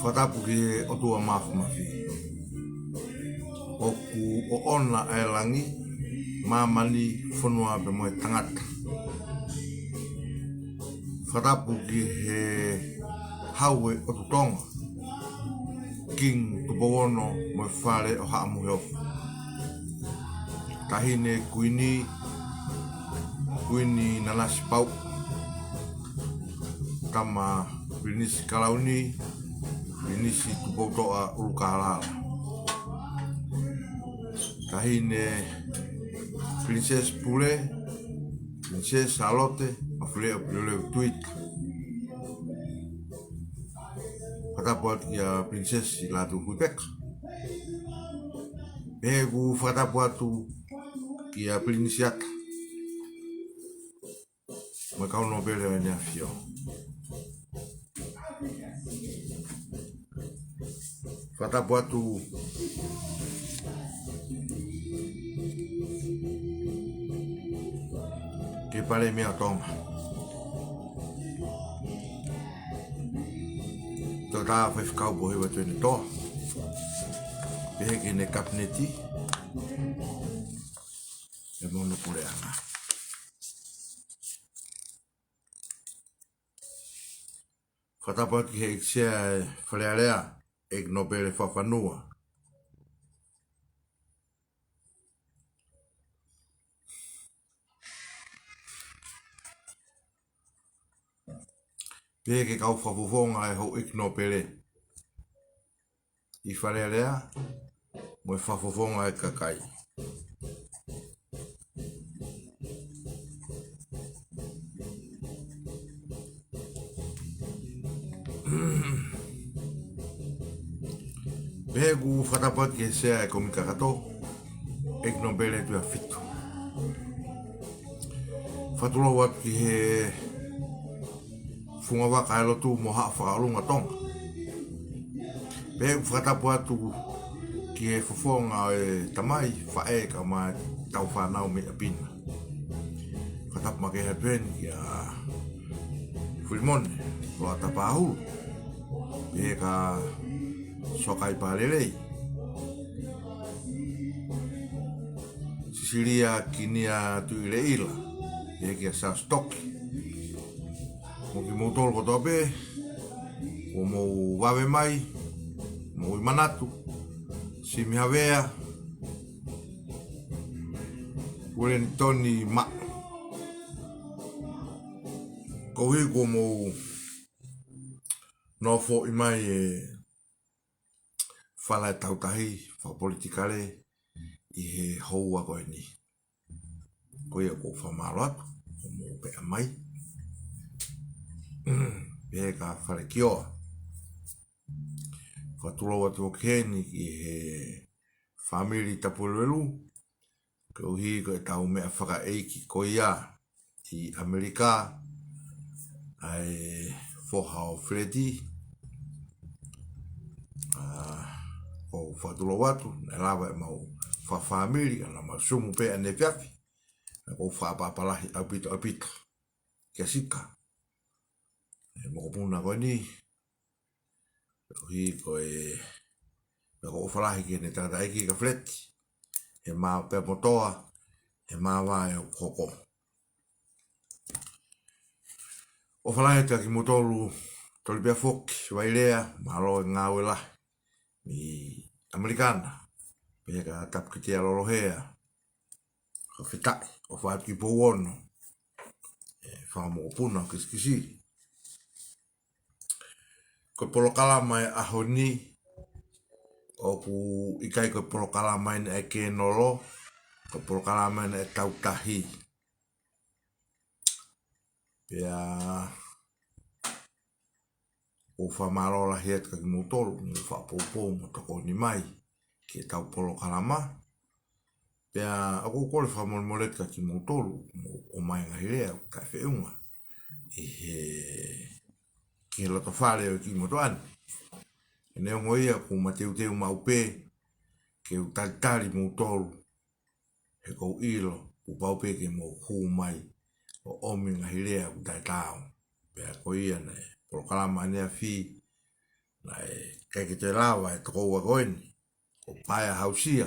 Whatapu ki o tua mafumafi. O ku o ona e langi, mamani whanua be moe tangata. Whatapu ki he haue o tutonga. King tupowono moe whare o haamu heofu. Tahine kuini nanasi pau. Tama Binisi Kalauni, Binisi Tupoutoa Ulukahalala. Tahine Princess Pule, Princess Charlotte, Afuleo Puleo Tweet. Whatapuat ia Princess Latu Huipeka. Egu whatapuatu ia Princesiata. Makauno bele o Nyafio. Whatapuatu ke pare mea tonga. Tō tā whaiwhakau po hewa tuene toa. Peheke ne kapneti. E mono pure anga. Whatapuatu ki he iksea e whalearea. Ek no bere whawhanua. Peke kau whawuwonga e ho ik no bere. I wharearea, mo e whawuwonga e kakai. Pegu whatapat ke sea e komikakato, ek no bere tu a fitu. Whatulo wat ki he funga waka e lotu mo haa whakalunga tonga. Pe whakatapu atu ki he whafonga e tamai whae ka ma tau whanau me apina. Whakatapu ma ke he peni ki a Fulimone, loa tapahulu. Pe ka sokai palelei. Sisilia kinia tu ile ila. Pe ki a sa stoki. Mo ki motolo ko tope. O mo wawe mai. Mo i manatu. Si mi havea. Ule ni toni ma. Ko hi ko mo no fo i mai e whala e tautahi, wha politikale i he houa koe ni. Ko ia ko whamaro atu, o mo pea mai. Pe ka whare kioa. Whatulo atu o keni i he family tapulelu. Ko hi ko e tau mea whaka eiki ko ia i Amerika. Ai fohao Freddy. O whatulo watu, na lawa e mau whawhamiri, ana ma sumu pe ane fiafi. Ko whapapalahi apita. Kia sika. E mokopuna koe ni. Hi ko e ko whalahi ki ne tangata eki ka fleti. E maa pe motoa. E maa wae o koko. O whalahi ta ki motolu toli pia foki, wailea, malo e ngāwe lahi. I Amerikana. Pe ka tapu ki te arolohea. Ka whitai. O whaatu ki pouono. E whamokopuna kiskisi. Ko polokalama e aho ni. O ku ikai ko polokalama ina e ke nolo. Ko polokalama ina e tautahi. Pea o whamarola hiet ka ki motoro. Mo whapopou mo toko ni mai. Ki e tau polokalama. Pea ako kore whamolemolet ka ki motoro. O mai ngahirea ka whiunga. I he ki he loto whare o ki motoani. E neo ngoia ku mateuteu maupe. Ke u talitari motoro. He kou ilo. U paupe ke mo huu mai. O omi ngahirea u taitao. Pea ko ia ne polokalama nea fi. Na e keke te lawa e toko ua koeni. O paia hausia.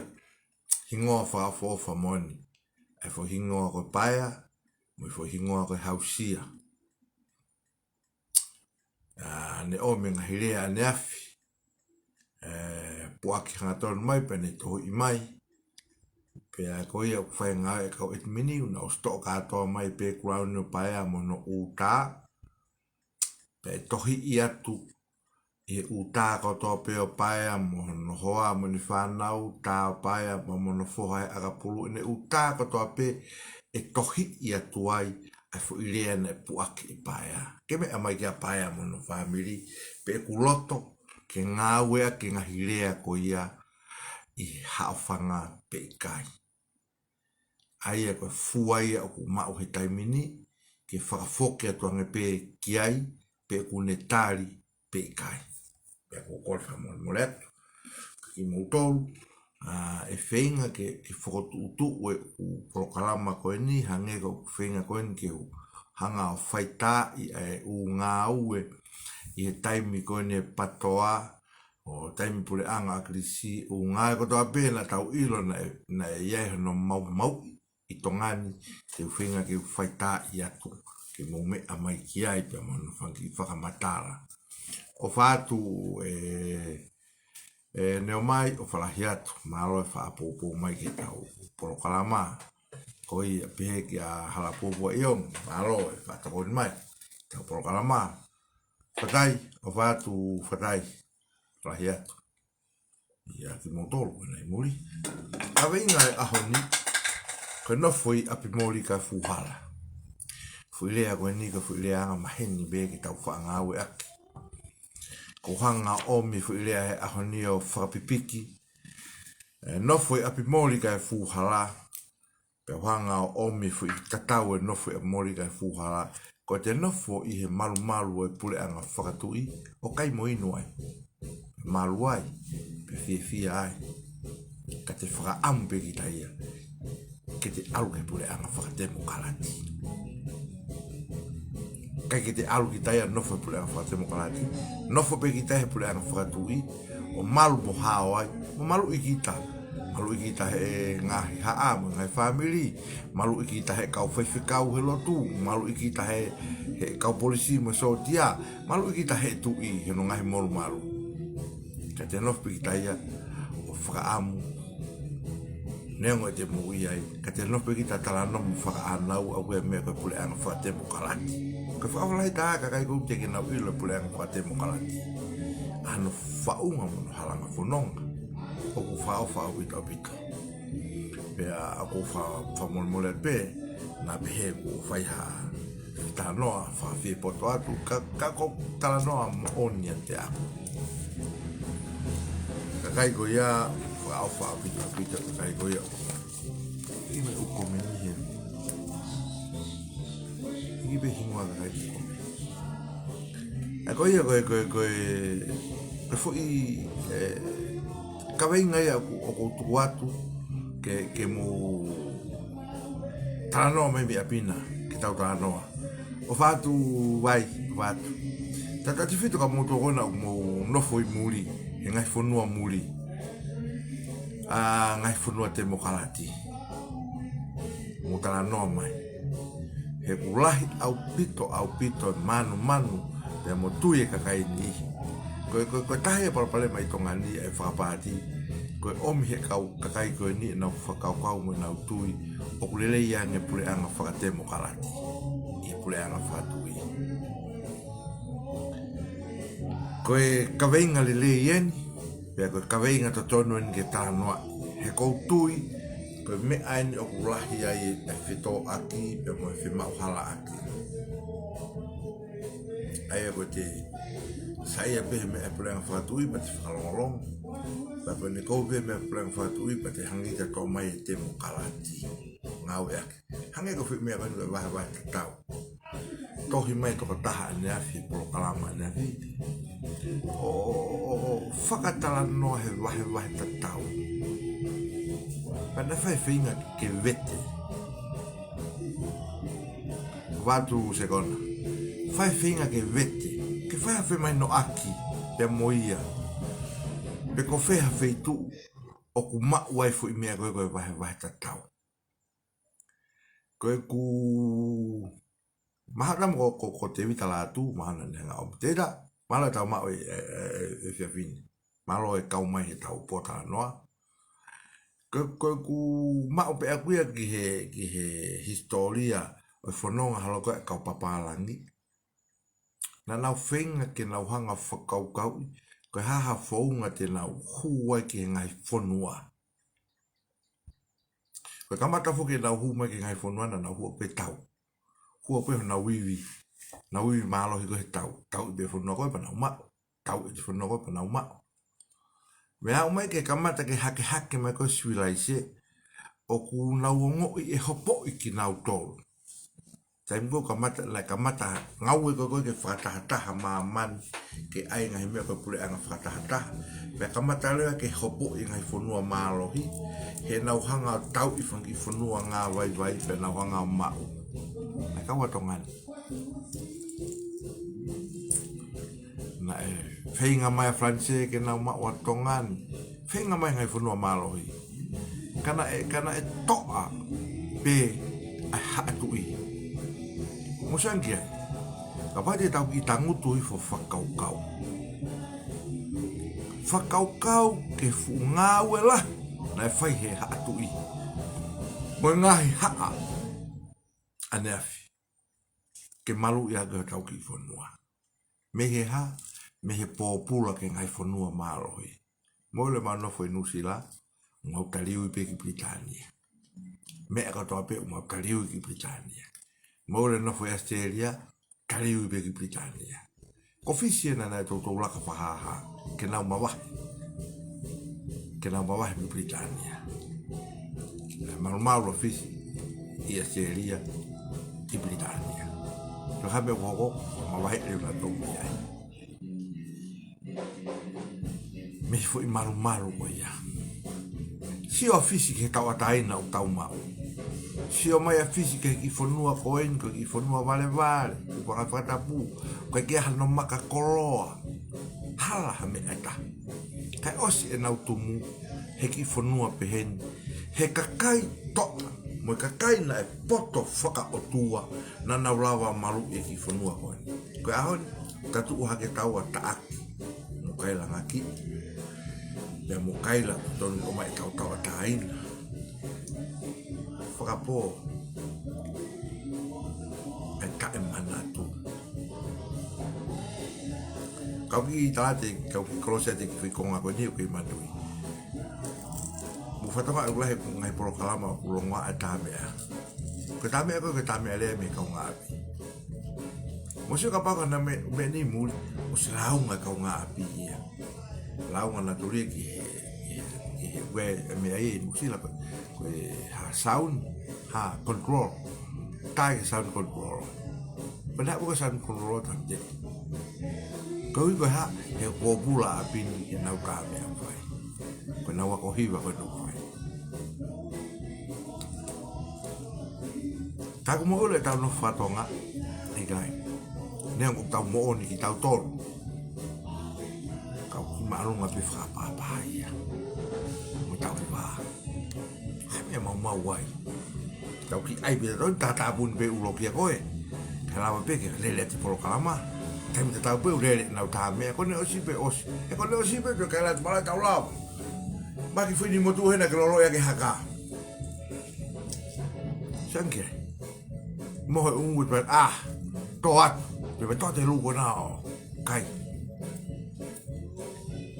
Hingoa whaafofa moni. E fo hingoa koe paia. Mo fo hingoa koe hausia. Ne omi ngahirea ne afi. Puaki hangatonu mai pene toho i mai. Pea ko ia whae ngā e kau et mini. Una o stok katoa mai pe kurau no paia mo no uta. Pe tohi i atu. I uta katoa pe o paia mo no hoa mo ni whanau. Ta o paia mo no foha e agapulu. Ne uta katoa pe e tohi i atu ai. Ai fo i rea ne puaki i paia. Ke me amai kia paia mo no whamiri. Pe kuloto. Ke ngā wea ke ngahi rea ko ia. I haofanga pe i kai. Aia koe fuaia o ku mau he taimini. Ke whakafoke atu ange pe ki ai. Pe ku netari pe i kai. Pe ko kore whamolemolet. Ki moutou. E whainga ke whakotu utu ue u polokalama koe ni. Hange ko whainga koe ni ke u hanga o whaita i u ngā ue. I he taimi koe ni patoa. O taimi pule anga akrisi. U ngā kotoa pēna tau ilo na e iaiho no mau. I tongani te whinga ke whaita i atu ke mome a mai ki ai pe manu whanki whakamatara. O whātu neo mai o whalahi atu maro e whaapopo mai ke tau polokalama. Koi a pehe ki a halapopo e iong maro e whaatakoni mai tau polokalama. Whatai o whātu whatai whalahi atu. Ia ki motoro nei muri. Awe inga e aho ni. Koe no fui api mori ka fuhala. Fui lea koe ni ka fui lea anga maheni be ki tau whaanga awe aki. Ko hanga omi fui lea he aho ni o whakapipiki. No fui api mori ka fuhala. Pe whanga o omi fu I tatau e nofo e mori kai fuhala. Ko te nofo I he malu malu e pule anga whakatui. O kai mo inu ai. Malu ai. Pe fia ai. Ka te whakaamu pe ki taia. Ke te alu ke pule anga whakatemo kalati. Kai ke te alu ki taia nofo e pule anga whakatemo kalati. Nofo pe ki taia pule anga whakatui. O malu mo hao ai. O malu I kita. Malu I kita he ngahi haa mo ngai family. Malu I kita he kau whaifi kau he lotu. Malu I kita he kau polisi mo so tia. Malu I kita he tu I he no ngahi molu malu. Ka te nofo pe ki taia o whakaamu. Neongo te mo I ai. Ka te nofo pe ki ta talano mo whakaanau au e mea koe pule anga whakatemo kalati. Ka whakawalai ta ka kai kou te ki nau ilo pule anga whakatemo kalati. Ano whaunga mo no halanga whanonga. O ku whao pito. Pea a ku whamolmole pe, na pehe ku whaiha ta noa whawhi poto atu, ka ko tala noa mo onia te aku. Ka kai ko ia, whao pito, ka kai ko ia. Ime uko meni he. Ibe hingua ka kai ko. A ko ia koe fui ka venga ia o tuku atu ke mo talanoa mai mea pina ki tau talanoa o whātu vai whātu tata te whitu ka moto kona mo nofo I muri he ngai whanua muri ngai whanua te mokalati mo talanoa mai he kulahi au pito manu pe mo tuye kakai ni Koe tahe palapale mai tonga ni e whakapāti. Koe omi he kau kakai koe ni nau whakau mo nau tui. O kulele ia nge pule anga whakatemo kalati. I pule anga whakatui. Koe kaweinga lele ieni. Pea koe kaweinga to tonu en ke tānoa. He kou tui. Koe me aini o kulahi ai e whito aki. Pea mo e whimau hala aki. Aia koe te... Saya pe me aplang fatui pat falong pa pe ne ko pe me aplang fatui pat hangi ka to mai te mo kalati ngau ya hangi ko fi me ka no ba tau to hi mai to ta ne afi pro kalama ne afi o fakatala no he wa tau pa na fai finga ke vete vatu seconda fai finga ke vete ke whai hawhi mai no aki pe moia. Pe ko whai hawhi tu o ku mau ai fu I mea koe wahe tatau. Koe ku mahana mo ko te wita la tu mahana nenga o tera mala tau mau e whiawhini. Malo e kau mai he tau pota noa. Koe ku mau pe akuia ki he historia o whanonga haloko e kau papalangi. Na nau whenga ke nau hanga whakaukau, koe haha whaunga te nau huai ke ngai whanua. Koe kamata whu ke nau huai ke ngai whanua na nau hua pe tau. Hua pe nau wiwi. Nau wiwi maalohi koe he tau. Tau I be whanua koe pa nau mao. Tau I te whanua koe pa nau mao. Mea umai ke kamata ke hake mai koe siwilaise. O ku nau ongo I e hopo I ki nau tolu. Taimko kamata ngau e koe ke whakatahataha maaman ke ai ngahi mea koe pule anga whakatahataha. Pea kamata lea ke hopo I ngai whanua maalohi. He nau hanga tau I whanua ngā vai pe nau hanga mau. Ai kaua tongani. Na e whainga mai a Franse ke nau mau a tongani. Whainga mai ngai whanua maalohi. Kana e toa pe ai haatui. Mosangia, kapate tau ki tangutu I fo whakaukau. Whakaukau ke whungau e la, na e whai he haatu I. Mo ngahi haa, ane afi. Ke malu I aga tau ki whanua. Me he ha, me he pōpula ke ngai whanua mārohi. Mo le manofo I Nusila, ngau taliu I pe ki Britania. Me aka toa pe ngau taliu I ki Britania. Mole no foi Australia, taliu I be ki Britania. Ko fisi na tau laka whahaha, ke nau mawahi. Ke nau mawahi mi Britania. Malu fisi. ia seria i Britania. Lo habe wogo ma vai e la to mi ai. Me foi malu ko ia. Si o fisi ke tau ataina o tau mau. Si o mai a fisi ke ki fonua ko en ko ki fonua vale ko ka fata pu ko ke hano maka koloa. Hala ha me ata. Kai osi e nau tumu he ki fonua pehen. He kakai toka. Mo kakai na e poto whaka o tua na naulawa malu e ki fonua ko en. Ko ahon tatu uha ke tau a taaki. Mo kai la ngaki. Ya mo kaila tonu o mai tau tau ataina. Whakapo e tae manatu. Kau ki tāte, kau ki kolosia te ki whikonga koe ni o ki matui. Mo whatonga e ulahe ngai poro kalama o kulonga e tāmea. Ko tāmea koe ke tāmea lea me kau ngā api. Mo sio ka paka na me ni muli, mo se launga kau ngā api ia. Launga na turia ki he ue me ai mo sila koe ha sound, ha control. Tai ke sound control. Pada buka sound control tante. Kau iba ha he kopula api ni nau kame ampai. Ko nau ako hiwa ko no pai. Taku mo ole tau no fatonga ni kai. Ne ang tau mo ni ki tau tol. Kau ki marunga pe fra pa ia. Mo tau ba. Ha mau wai. Kau ki ai be ron tata bun be ulo ki koe. Kala pe ke lele ti polo kalama. Kami te tau peu rere nau tā mea, kone o sipe osi. E kone o sipe pe kai lati malai tau lau. Maki whini motu hena ke loloia ke haka. Sanke. Mohe ungu pe, to atu. Pe toate luko na o kai.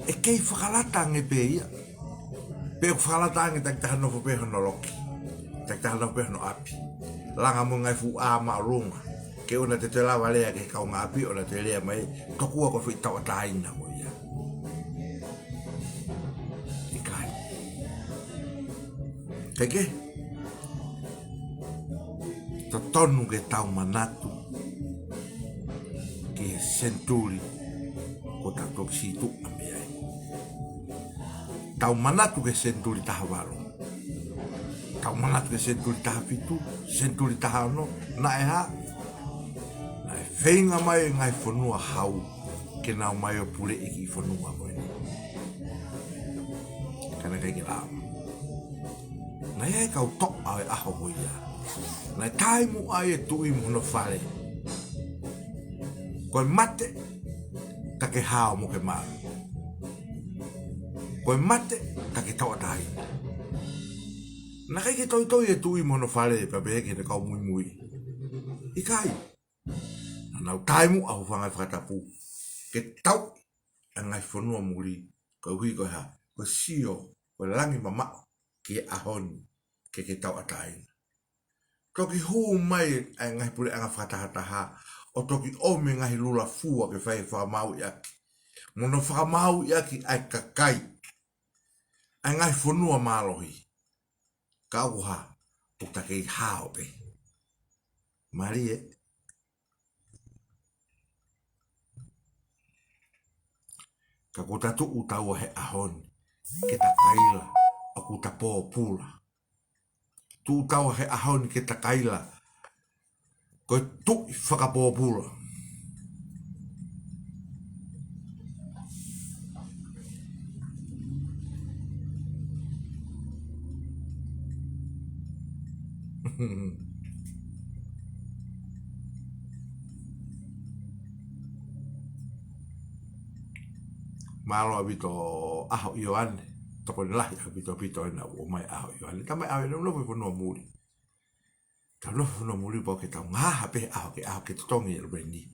E kei whakalatang e pe ia. Pe whakalatang e tak tahano fo peho no loki. Tak tahano peho no api. Langa mo ngai fu a ma runga. Ke ona te lawa lea ke kau ngā api, ona te lea mai, tokua ko whi tau ataina mo ia. I kai. Keke? Ta tonu ke tau manatu, ke senturi, ko ta toksitu a mea. Tau manatu ke senturi taha walo. Tau manatu ke senturi taha fitu, senturi taha no, na e ha, whainga mai ngai whanua hau ke nao mai o pure iki whanua moe. Kana kei ki rāma. Nai e kau tok au e aho hoi ia. Nai taimu ai e tui muna whare. Koe mate, ka ke hao mo ke maa. Koe mate, ka ke tau atahi. Nai kei ke toi e tui muna whare e papeke ne kau mui mui. Ikai. Nau taimu au whangai whakatapu. Ke tau a ngai whanua muri. Ko hui ko ha. Ko sio. Ko langi mamao. Ke ahoni. Ke tau ataina. Toki huu mai a ngai pule anga whakatahataha. O toki ome ngai lula fua ke whai whamau iaki. Mono whamau iaki ai kakai. A ngai whanua mālohi. Ka uha. Puta kei hao pe. Marie. Ka ko tatu utaua he ahoni, ke ta kaila, o ku ta pō pula. Tu utaua he ahoni ke ta kaila, ko tu i whakapō pula. Malo abito aho Ioane, toko ni lahi abito na o mai aho Ioane. Tamai aho no foi no muri. Ta no foi no muri po ke tau ngaha pe aho ke totongi e rendi.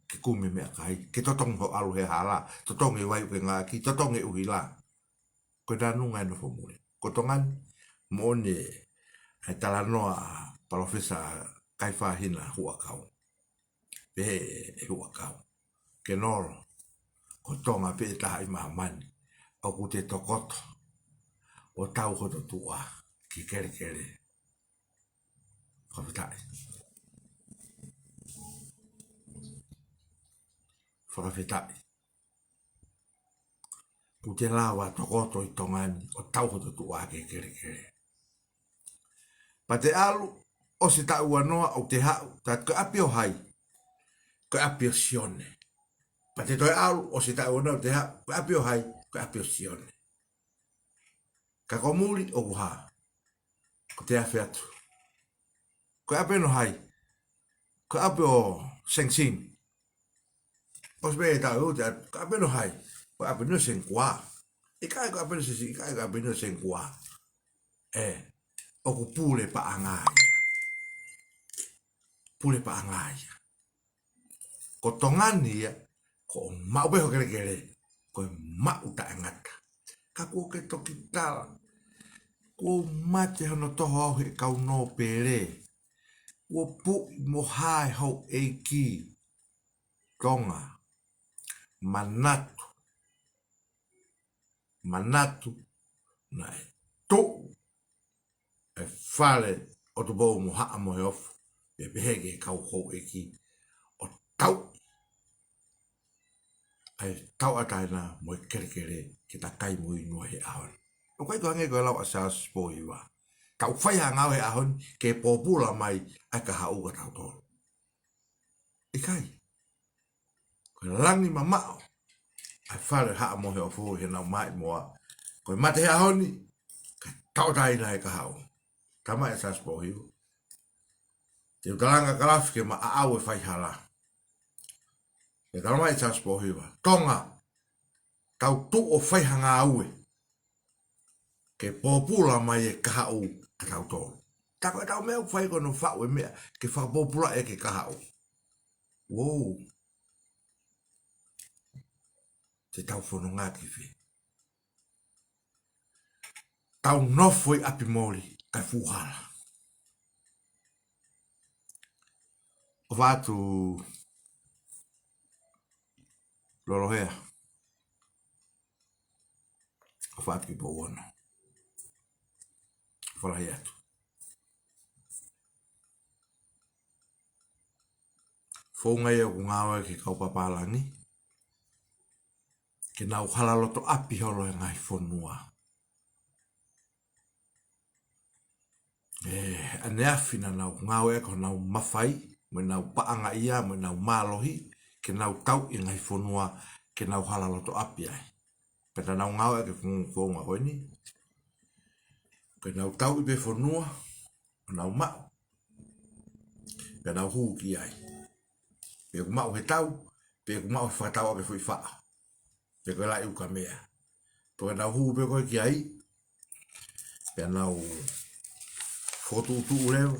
Ke kume me kai, ke totong ho alu he hala, totongi wai ke nga ki totongi uhila. Ko da nunga no foi muri. Ko tongan mo ne ai tala noa profesa Kaifa hina hua kau. Pe hua kau. Ke noro. Ko tonga pe taha i mahamani, o ku te tokoto, o tau hoto tua, ki kere kere. whakawhitai. Whakawhitai. Ku te lawa tokoto I tongani o tauhoto tu ake kere kere. Pa te alu o se tau anoa o te hau, tat ko apio hai, ko apio sione. Pa te toi alu o se tau anoa o te hau, ko apio hai, ko apio sione. Ka komuli o kuha, ko te awhi atu. Ko apio no hai, ko apio sengsing. O se mea tau o te atu, ko apio no hai, ko apio no sengkua. Ikai ko apio no sengkua, ikai ko apio no sengkua. O ku pule pa angai. Pule pa angai. Ko tongani ia, ko mau beho kere kere, ko mau ta angata. Ka ko ke toki tala, ko mate hono toho au he kau no pere. Ko pu mo hai hau eiki, tonga, manatu, manatu, na e to, e fale o to bou mo haa mo he ofu, e behege kau hau eiki, o tau, ai tau ataina mo e kere kere ke ta kai mo I noa he ahon. O kai ko hange ko lau a saas po iwa. Kau whai hangau he ahon ke popula mai a ka hau ka tau tolu. Ikai. Ko langi mamao. Ai whare haa mo he ofu he nau mai moa. Ko mate he ahoni ka tau taina he ka hau. Tama e saas po iwa. Te utalanga kalafike ma a au e whai hala. E kalama e saas po iwa. Tonga. Tau tu o whai hanga aue. Ke popula mai e kahau ka tau tolu. Tako e tau mea whai kono whau e mea ke whakapopula e ke kahau. Wow. Te tau whono ngā ki whi. Tau nofo I api mori kai fuhala. O wātu lorohea. O wātu ki po ono. Whalahi atu. Whongai au ngāwe ki kaupapālangi. Ke nau halaloto api holo e ngai whonua. Ane awhina nau ngāwe ko nau mawhai, me nau paanga ia, me nau mālohi, ke nau tau I ngai whonua, ke nau halaloto api ai. Peta nau ngāwe ke whonga koe ni. Ke nau tau I be whonua, nau mau. Pe nau huu ki ai. Pe ku mau he tau, pe ku mau he whakatau ake whui whaa. Pe koe lai uka mea. Pe nau huu pe koe ki ai. Pe nau whotutu ureo.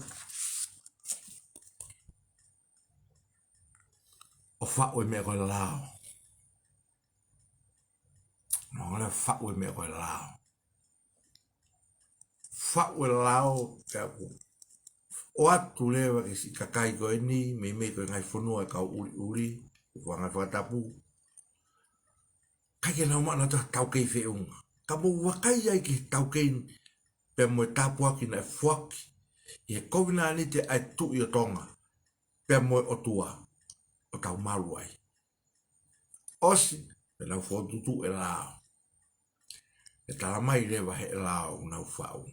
O whao e mea koe lao. No ngale whao e mea koe lao. Whao e lao te aku. O atu lewa ki si kakai koe ni, me me koe ngai whanua e kau uri uri. Kua ngai whakatapu. Kai ke nau mana tau kei whiunga. Ka mo wakai ai ki tau kei pe mo e tapua ki na e whaki. I he kovina ni te ai tu I o tonga. Pe mo e o tua. O tau maru ai. Osi, pe nau whotutu e lao. E tala mai rewa he lao nau whau.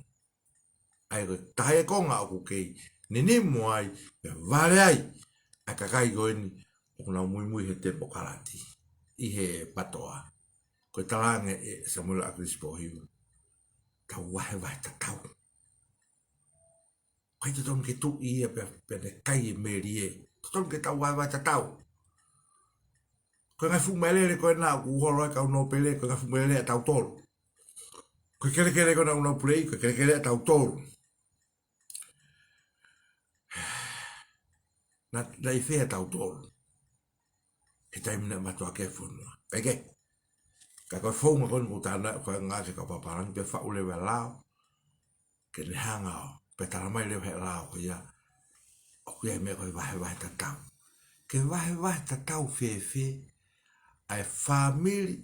Ai koe tahe konga o ku kei. Nini mo ai, pe vare ai. Ai kakai koe ni, o nau mui mui he tempo karati. I he patoa. Koe talange e Samuel Akrispo hiu. Tau wahe wahe ta tau. Koe te tonu ke tu I e pe ne kai e meri e. Te tonu ke tau wahe wahe ta tau. Koe ngai fumelele koe nā ku holo e kau no pele, koe ngai fumelele e tau tolu. Koe kere kere koe nau nau pulei, koe kere kere e tau tolu. Na I whea tau tolu. E taimina matua ke whunua. Peke. Ka koe whaunga koe nuku tāna, koe ngā se kau paparang, pe whau lewe lao. Ke ne hanga o. Pe taramai lewe lao koe ia. O kuia mea koe wahe wahe ta tau. Ke wahe wahe ta tau whewhe. Ai whamiri.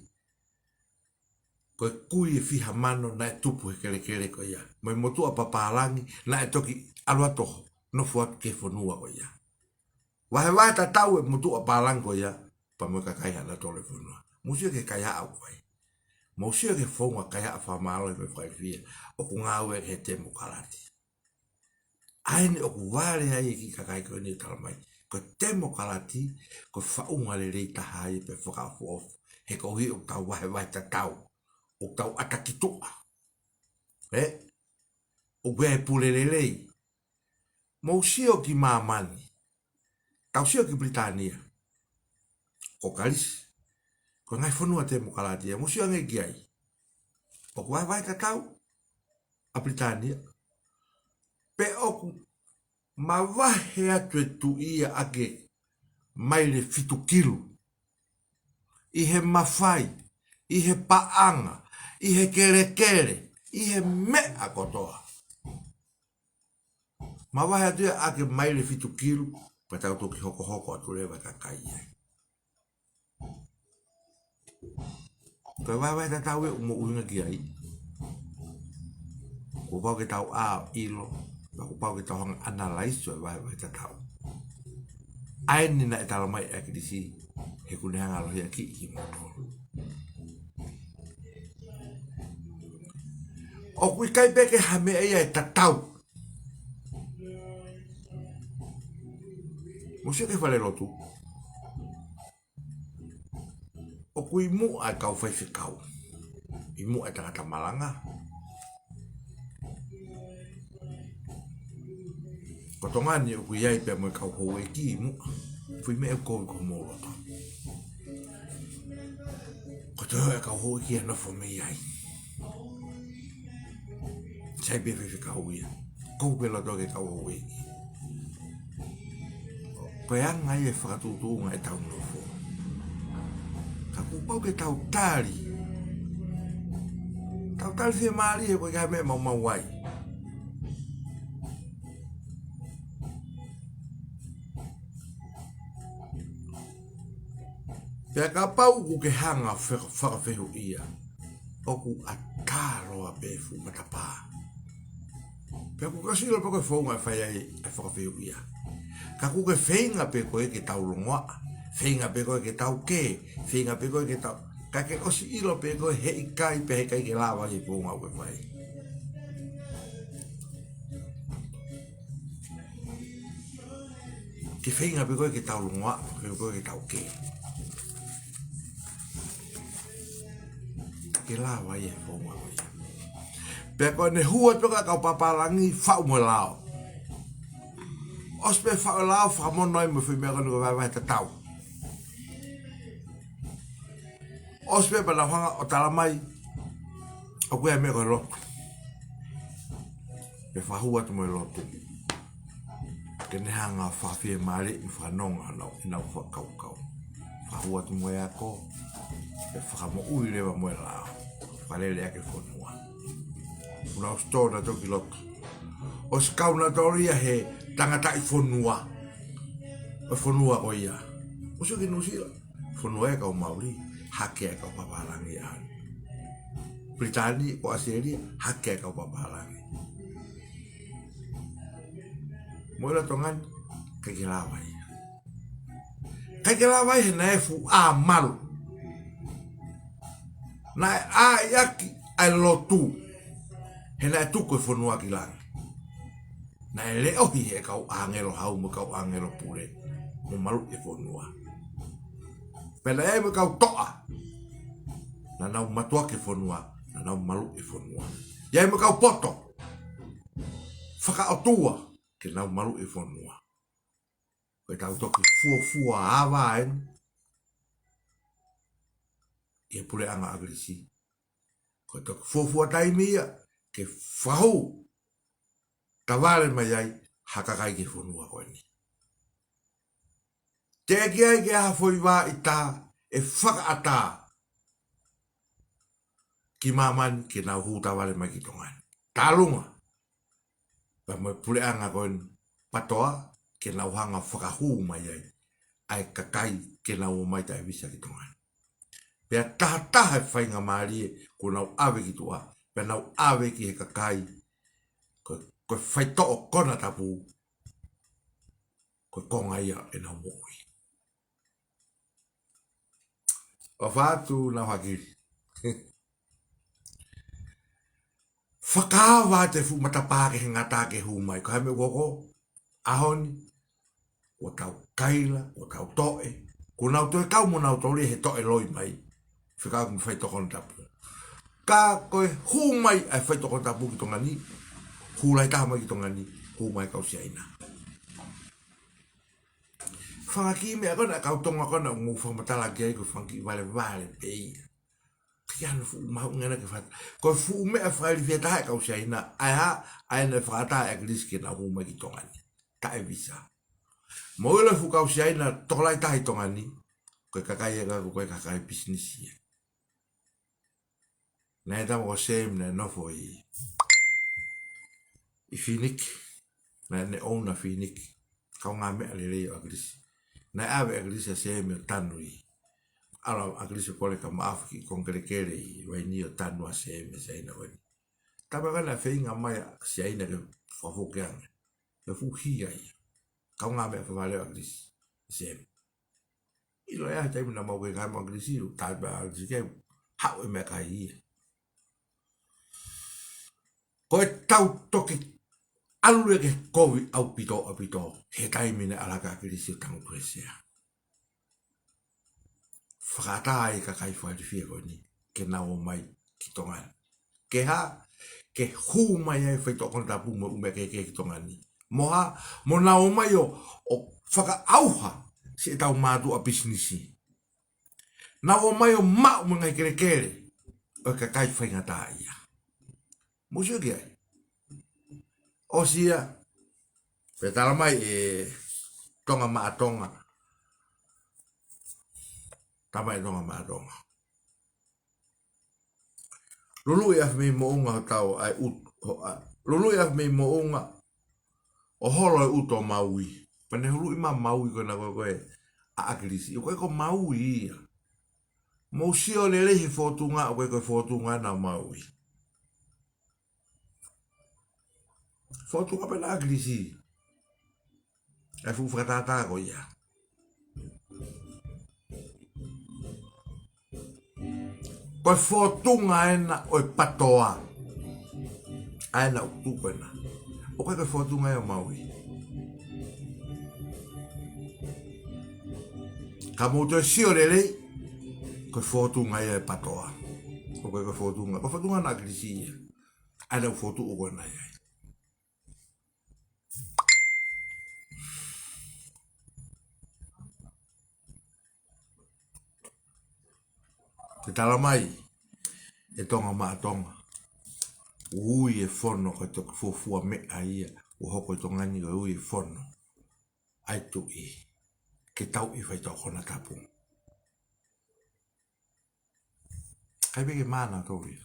Koe kui e whiha mano na e tupu he kere kere koe ia. Mai motua paparangi na e toki alua toho. no fuat ke fonua ko ia. Wahe ta tau e mutu a palango ia, pa mo ka kai ana tole fonua. Musia ke kai au vai. Musia ke fonga kai a fa malo e fai fia, o ku ngawe he te mo kalati. Aini o ku wale ai ki ka kai ko ni talamai. Ko te mo kalati, ko fa unga le rei tahai pe whaka of. He ko hi o tau wahe ta tau. O tau atakitua. O gue pule le lei. Musia ki mamani. Tau sio ki Britania. Ko kalisi. Ko ngai fonua te mo kalati. Mo sio ngai ki ai. O ku vai ta tau. A Britania. Pe oku. Ma wahe atu e tu ia ake. Mai le fitu kilu. I he mawhai. I he paanga. I he kere kere. I he mea kotoa. Ma wahe atu ia ake mai le fitu kilu. Pa tau toki hoko hoko atu rewa kakai ai. Koe wae ta tau e umo uinga ki ai. Ko pau ke tau a ilo. Ko pau ke tau hanga analyze o wae ta tau. Aini na e tala mai e kidisi. He kune hanga alohi a ki i moto. O kui kai peke hame e ai ta tau. Musia ke whale lotu. O kui mu ai kau whaife kau. I mu ai tangata malanga. Ko tongani o kui ai pia mo kau hou e ki mu. Fui me e kou ko mo loto. Ko te hoa e kau hou e ki anofo me ai. Sai pia whaife kau ia. Kou pe loto ke kau hou e ki. Peanga e whakatutunga e tau nofo. Ka kupau ke tau tari. Tau tari whia maari e koe kai mea mau wai. Pea ka pau ku ke hanga whakawhehu ia. Oku a kāroa befu matapā. Pea ku kasilo pa koe whaunga e whai ai e whakawhehu ia. Ka ku ke whenga pe koe ke tau longoa. Whenga pe koe ke tau ke. Whenga pe koe ke tau. Ka ke osi ilo pe koe he ikai pe he kai ke lawa ke whaunga koe whai. Ke whenga pe koe ke tau longoa. Pe koe ke tau ke. Ke lawa e whaunga koe. Pe koe ne hua toka kau papalangi whau mo lao. Ospe whao lao whamono ai mo whi mea kono koe vai ta tau. Ospe pa na whanga o talamai. O koe mea koe lotu. Pe whahua tu mo lotu. Ke ne hanga whawhia maari i whanonga anau. Inau whakau kau. Whahua tu mo ea ko. Pe whakamo ui rewa mo e lao. Whalele ake whanua. Una o stona toki lotu. O skau na toria he tangata i whanua. O whanua o ia. O so ki nusila. Whanua e kau Maori. Hake e kau papalangi anu. Britani o Australia. Hake e kau papalangi. Moira tongan. Kai ke lawai. Kai ke lawai he na e fu a malu. Na e a iaki ai lotu. He na e tuko e whanua ki langa. Na e le ohi e kau angelo hau mo kau angelo pure. Mo malu e whanua. Pela e me kau toa. Na nau matua ke whanua. Na nau malu e whanua. Ia e me kau poto. Whaka o tua. Ke nau malu e whanua. Koe tau toki fua awa en. Ia pure anga agresi. Koe toki fua taimia. Ke whahu. Tawale mai ai, hakakai ke whanua koe ni. Te ki ai ke hafoi wā i tā, e whakaata. Ki mamani ke nau hū tawale mai ki tongani. Tā lunga. Pa mai puleanga koe ni patoa, ke nau hanga whakahū mai ai. Ai kakai ke nau mai tai visa ki tongani. Pea taha e whainga maari e, ko nau awe ki tua. Pea nau awe ki he kakai. Koe whai to'o kona tapu. ko konga ia e na moi. O fatu na hakiri. Whakaawa te fu matapake he ngata ke hu mai. Ko hame koko, ahoni, o tau kaila, o tau toe. Ko nau toe kau mo nau tole he toe loi mai. Whikau mi whai tokon tapu. Ka koe hu mai ai whai tokon tapu ki tonga ni. Hu lai taha mai ki tonga ni. Hu mai kau si aina. Whangaki mea kona kau tonga kona ngu whamatala ki ai ko whanki vale vale pei. Kiana fu mau ngana ke fat. Ko fu mea whaili fia taha kau si aina. Ai ha, ai na whakata e kriski na hu mai ki tonga ni. Ta e visa. Mo ilo fu kau si aina tokolai taha i tonga ni. Koe kakai e kako koe kakai business ia. Nai tamo ko sem na nofo i Phoenix. Nai ne ouna Phoenix. Kau ngā mea le reo agrisi. Nai awe agrisi a sem o tanu i. Ala agrisi kole ka maafu ki kongrekere i waini o tanu a sem e saina wani. Tama kana whainga mai si aina ke whafokeanga. Me fu hia i. Kau ngā mea whawale agrisi. Sem. Ilo ea taimu na mau ke kai mo agrisi u. Tai ba agrisi ke hau e mea kai ia. Koe tau toki alue ke kovi au pito a pito. He taimine alaka agrisi o tangu tuesea. Whakatai ka kai whaiti fia koe ni. Ke nao mai ki tonga. Ke ha, ke hu mai ai whaito konta puma ume ke ki tonga ni. Moha, mo nao mai o whaka auha si e tau mātu a businessi. Nao mai o mau mga kere kere. O ka kai whaingata ia. Musio ki ai. O sia, pe tala mai e tonga maa tonga. Tama e tonga maa tonga. Lulu ia me mo unga tau ai ut. Lulu ia me mo unga o holo e uto maui. Pane hulu ima maui koe na koe a agrisi. Koe ko maui ia. Mo sio le lehi fotunga o koe fotunga na maui. Fotunga pe na agrisi. E fu fratata ko ia. Koe fotunga ena o patoa. Aena utuko ena. O koe fotunga e o maui. Ka moto e sio le lei. Koe fotunga e patoa. O koe fotunga. Koe fotunga na agrisi ia. Aena u fotu o koe na ia. Te tala mai, e tonga maa tonga. Ui e fono koe toki fufua mea ia. O hoko i tonga ni ui e fono. Ai tu i. Ke tau i whai tau kona tapu. Kai peke maa na tau ia.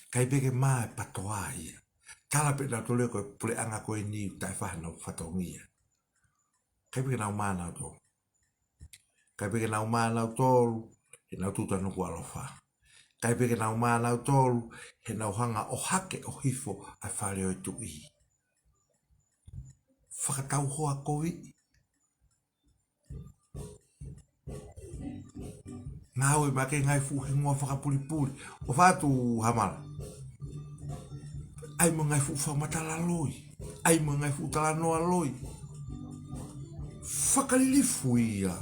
Kai peke maa e patoa ia. Tala pe na tole koe pule anga koe ni tai whahana o whatongi ia. Kai peke nau maa na tau. Kai peke nau maa na tolu. He nau tuta nuku alofa. Kai peke nau maa nau tolu. He nau hanga o hake o hifo a whare o i tu i. Whakatau hoa kovi. Ngau e make ngai fuhi ngua whakapuripuri. O whātu hamara. Ai mo ngai fu whamatala loi. Ai mo ngai fu tala noa loi. Whakalilifu ia.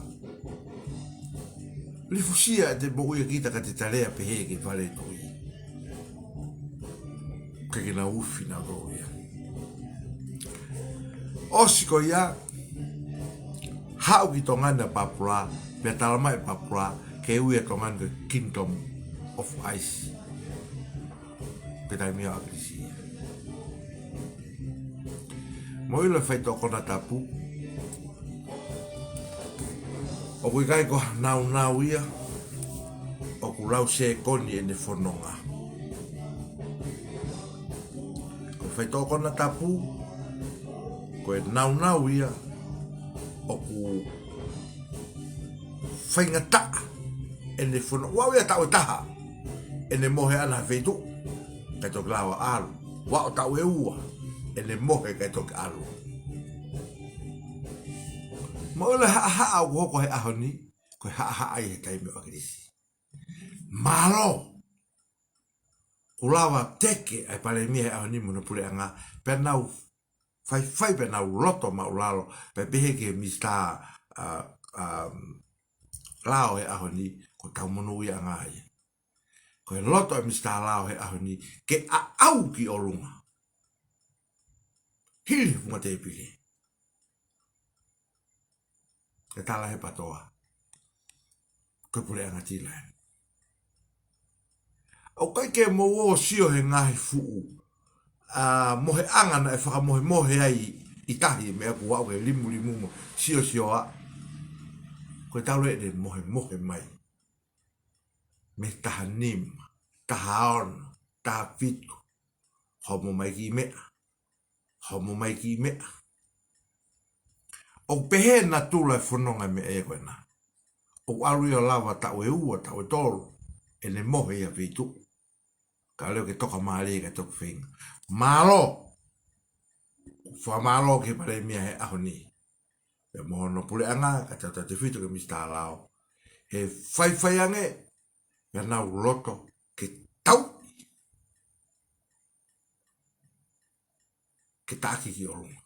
Lifusia te boku ia kita ka te tarea pehe ke whare tui. Kake na ufi na tau ia. Osiko ia. Hau ki tongana Papua. Pea talamai Papua. Ke ui e tongana Kingdom of Ice. Pe tai mea agrisi ia. Mo ilo whai toko na tapu. O kui kai ko nau ia. O ku rau se koni e ne whanonga. Ko whai toko na tapu. Ko e nau ia. O ku whainga taa. E ne whanonga. Wau ia tau e taha. E ne mohe ana whaitu. Kai toki lawa alu. Wau tau e ua. E ne mohe kai toki alu. ole ha o ko he ahoni ko ha ai he taimi o kirisi malo ulawa teke ai pale mi he ahoni mo no pule anga penau fai penau loto ma ulalo pe behe ke mista lao he ahoni ko tau mono ia anga ai ko e loto e mista lao he ahoni ke a au ki o lunga hili mo te piki e tala he patoa ko pule anga tila o kai ke mo o sio he ngahi fuu mohe anga na e whaka mohe ai i tahi me aku wau e limu mo sio a ko e tau de mohe mai me taha nim taha on taha fitu homo mai ki mea o pehe na tula e whanonga me e koe na o aru o lava ta o e ua ta o e tolu e ne mohe ia fitu ka leo ke toka maari ka toka whinga malo wha malo ke pare mia he ahoni e moho no pule anga ka tata te fitu ke mista lao he whai ange ya nau loto ke tau ke taki ki o runga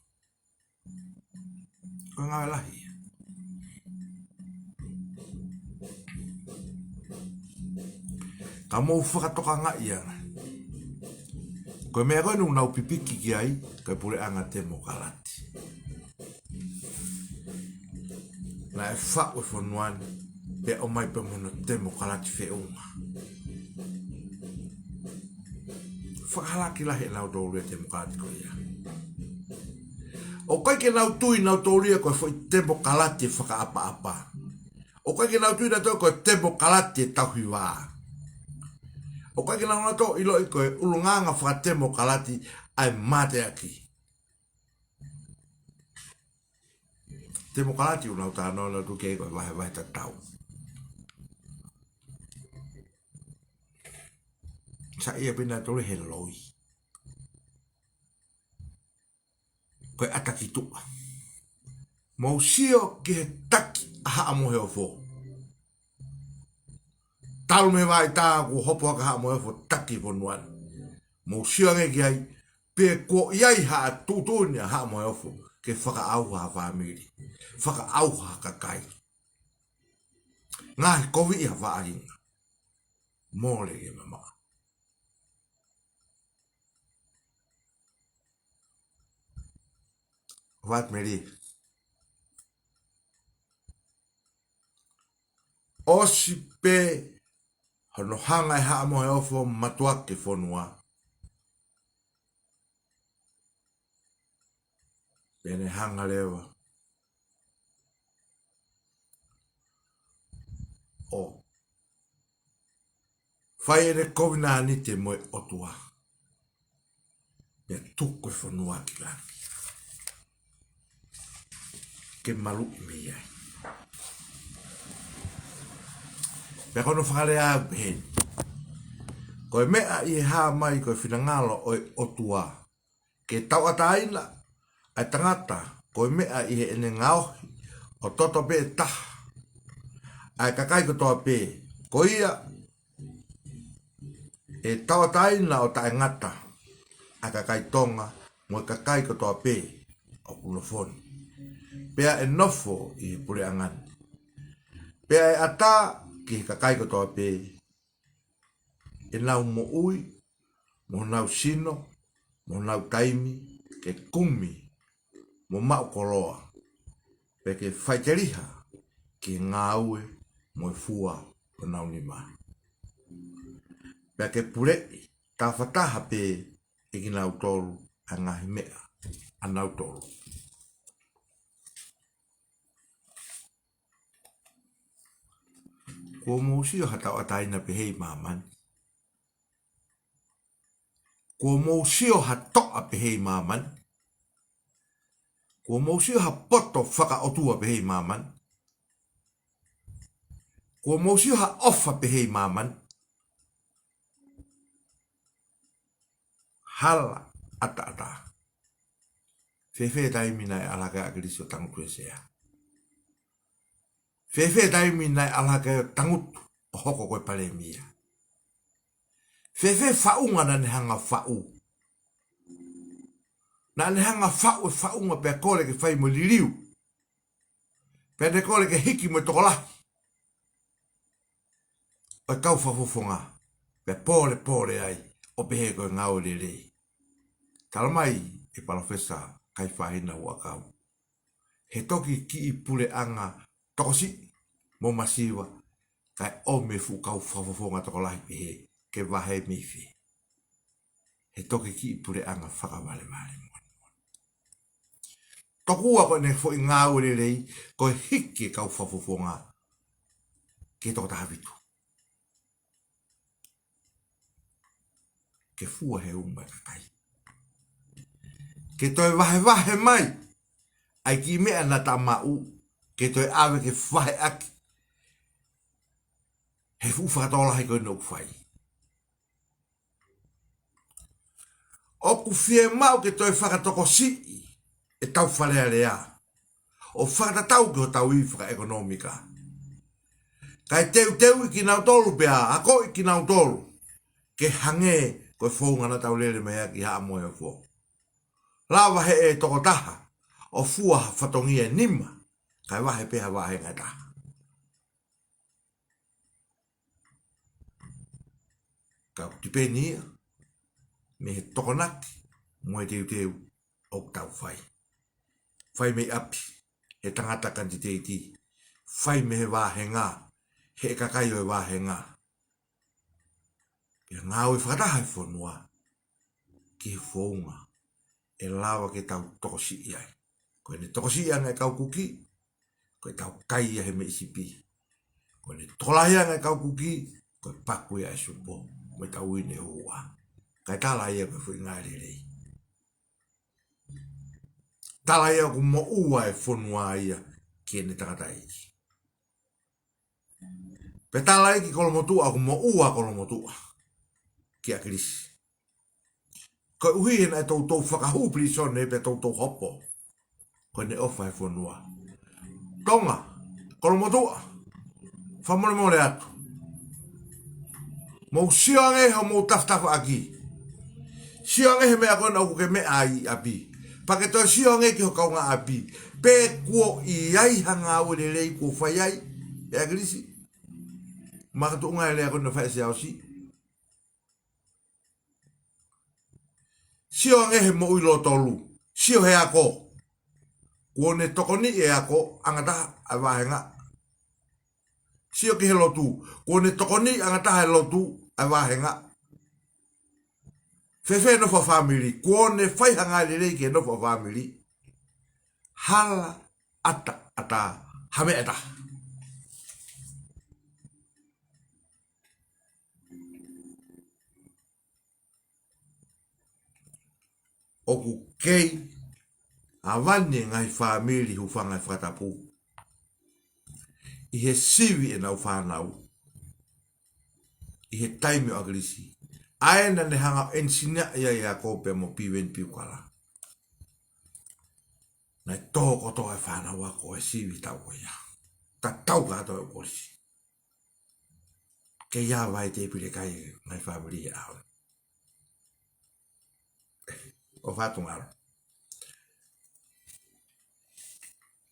ko ngā lahi ka mou whakatoka ngā ia ko mea koe nu nau pipiki ki ai ka pule anga te mo kalati na e whau e whanuani pe o mai pe mono te mo kalati whe unga whakalaki lahi e nau tōru e te mo kalati ko ia o kai ke nau tui nau tōria koe foi tempo kalati e whaka apa. O kai ke nau tui na tō koe tempo kalati e tauhi wā. O kai ke nau na tō ilo i koe ulunganga whaka tempo kalati ai mate aki. Tempo kalati unau tāno na tu kei koe wahe ta tau. Sa ia pina tōre he loi. Koe ataki tua. Mau sio ki he taki aha amohe o fo. Talu me vai tā ku hopo aka aha amohe o fo taki po nuan. Mau sio nge ki ai pe ko iai ha tutuni aha amohe o fo ke whaka auha ha whamiri. Whaka auha ha kakai. Ngāhi kovi iha whaahinga. Mōre ke mama. Wat meri. Osi pe hono hanga e haa moe ofo matuake whonua. Pene hanga lewa. O. Whai ere kovina ni te moe otua. Pea tuko e whonua ki langi. Ke malu me iai. Pea kono whakare a pehen. Koe mea i haa mai koe whinangalo o otua. Ke tau ataina ai tangata koe mea i he ene ngaohi o toto pe taha. Ai kakai ko toa pe. Ko ia e tau ataina o tae ngata. Ai kakai tonga mo kakai ko toa pe o kunofoni. Pea e nofo i he pule angani. Pea e ata ki he kakai ko toa pe. E nau mo ui, mo nau sino, mo nau taimi, ke kumi, mo mau koroa. Pe ke whaiteriha ki ngā ue mo e fua o nau ni maa. Pea ke purei, tā whataha pe e ki nau toru a ngahi mea, a nau toru. Kua mōsio hatau ataina pe hei māmani. Kua mōsio hatoa pe hei māmani. Kua mōsio ha poto whaka otua pe hei māmani. Kua mōsio ha ofa pe hei māmani. Hala ata. Whewhe taimina e alaka a Kristo tangu tue sea. Fefe taimi nai ala ke tangutu o hoko koe pale mia. Fefe faunga na ne hanga fau. Na ne hanga fau e faunga pe kore ke fai mo liliu. Pe ne kore ke hiki mo tokolahi. O kau fafufonga. Pe pole ai. O pehe koe ngau lele. Talamai e palofesa kai whahina ua kau. He toki ki i pule anga tokosi mo masiwa. Kai o me fu kau fafufonga tokolahi pehe. Ke wahe mifi. He toki ki i pule anga whakawale vale. Tokua ko ne fo i ngau lelei. Ko hiki kau fafufonga. Ke toko tahawitu. Ke fua he umba kakai. Ke toi wahe mai. Ai ki mea na ta mau. Ke toi awe ke wahe aki. He fu whakatola hei koe no whai. Oku fie mau ke toi whakatoko si. E tau whalea lea. O whakatatau ke o tau i whaka ekonomika. Kai teu i ki nau tolu pia. Ako i ki nau tolu. Ke hange koe whaunga na tau lele mea ki haa moe o fo. Lawa he e toko taha. O fua whatongia nima. Kai wahe peha wahe ngai taha. Kau tipenia. Me he tokonaki. Moe teu o tau whai. Whai me api. He tangata kanti teiti. Whai me he wahe ngā. He kakai o e wahe ngā. Pia ngā oi whakataha e whanua. Ki he whaunga. E lawa ke tau tokosi iai. Koe ne tokosi anga e kau kuki. Koe tau kai ia he me isipi. Koe ne tolahi anga e kau kuki. Koe paku ia e supo. Koe tau ine hua. Kai tala ia koe fui ngā rerei. Tala ia ku mo ua e whanua ia. Ki ne tangata iki. Pe tala iki kolomotua ku mo ua kolomotua. Ki a krisi. Koe uhi na e tautou whakahupli sone pe tautou hopo. Koe ne ofa e whanua. Tonga, kolomotua. Whamone mole atu. Mou sionge ho mou taftafa aki. Sionge he mea kona uku ke mea ai api. Pake toi sionge ki ho kaunga api. Pe kuo i ai hanga ule rei kuo whai ai. E a krisi. Makatu unga e lea kona whai se au si. Sio ngehe mo uilo tolu. Sio he ako. Kuone tokoni e ako. Angata a wahenga. Sio ki he lotu. Kuone tokoni angata he lotu a wahenga. Fefe no fa family. Kuone whai hanga lirei ke no fa family. Hala ata. Hame ata. Oku kei avane ngai family hu whangai whakatapu. I he siwi e nau whanau. I he taimi o agrisi. Aena ne hanga ensina ia kope mo piwen piukala. Nai tōko tō e whanau ako e siwi tau ko ia. Ta tau kato e korisi. Ke ia vai te pire kai ngai family e au. O whatungaro.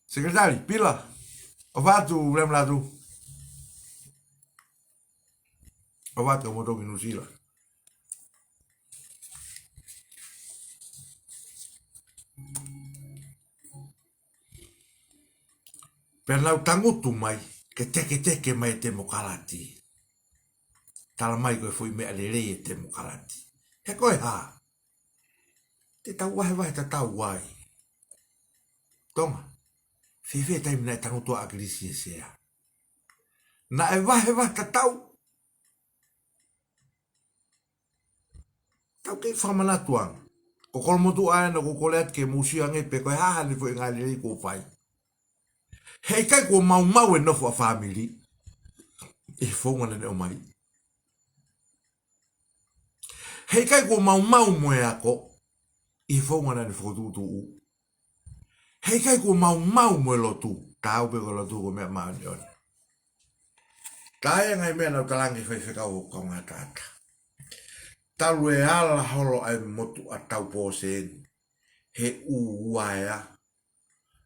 Sekretari, pila. O whatu remlatu. O whatu o motoki nusila. Pernau tangutu mai. Ke teke mai te mokalati. Tala mai koe fui mea lerei e te mokalati. He koe haa. Te tau wahe ta tau wai. Tonga. Fefe taimi nai tangutua a krisi e sea. Na e wahe ta tau. Tau kei whamanatuang. Ko kolomotu aena ko koleat ke musiange pe koe haha ni fo i ngai lirei ko whai. Hei kai ko mau e nofo a family. E whaungana ne o mai. Hei kai ko mau moe ako. I whaungana ni whakotutu u. Hei kai ko mau moe lotu. Tau pe ko lotu ko mea maani oni. Tae ngai mea nau talangi whaiwhekau o kaunga tata. Talu e ala holo ai motu a tau pōseen. He uaea.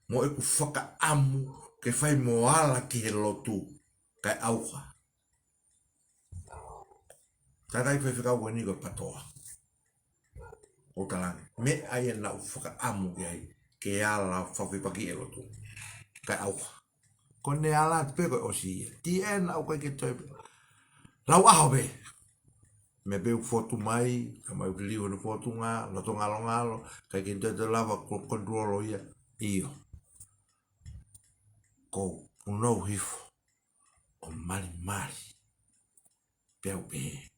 Mo e ku whaka amu ke whai mo ala ki he lotu. Kai auka. Tatai whaiwhekau o niko patoa. O talangi. Me ai e nau whaka amu ki ai. Ke ala whawhipaki e lotu. Kai auka. Ko ne ala te peko o si. Ti e nau kai ke toi. Lau aho be. Me beu fotu mai, ka mai liu no fotu nga, no to ngalo ngalo, ka ke te lava ko controlo ia io. Ko uno hifo o mali mali. Peu pe.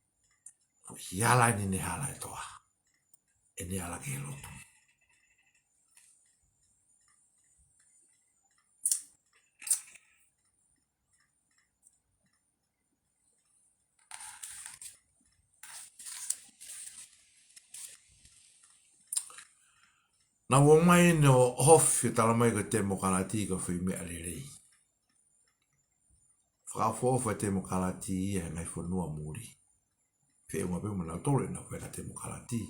Ko yala ni ne hala e toa. E ne ala ke lotu. Na wo mai no hofi tala mai ko te mo kalati ko fui me alirei. Whakafo te mo kalati ia ngai whanua muri. Fe unga pe mo na tole na whaka te mo kalati.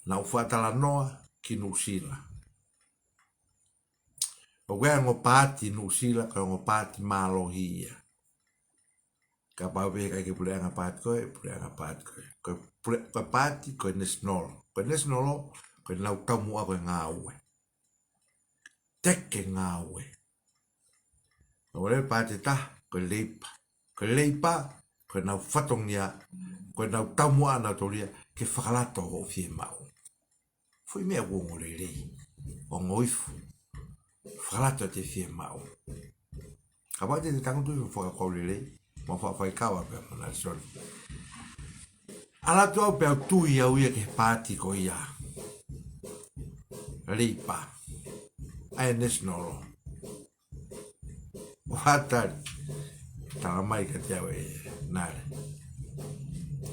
Na uwhatala noa ki Nusila. O wea ngo pāti Nusila ka ngo pāti mālohi ia. Ka pawe kai ke puleanga pāti koe. Ko pāti koe nesnolo. Koe nesnolo koe nau tamu a koe ngā ue. Teke ngā ue. Ko wale pāti ta koe leipa. Koe leipa koe nau whatongia. Koe nau tamu a nau toria ke whakalato o fie mau. Fui mea wongo rei. O ngoifu. Whakalato te fie mau. Ka pāti te tangutu i whakakau rei. Ma whawhai kawa pia mana soni. Ala tu au pia tui au ia ke pāti ko ia. Ripa. Ai nesnolo. O hatari. Tala mai ka te au e nare.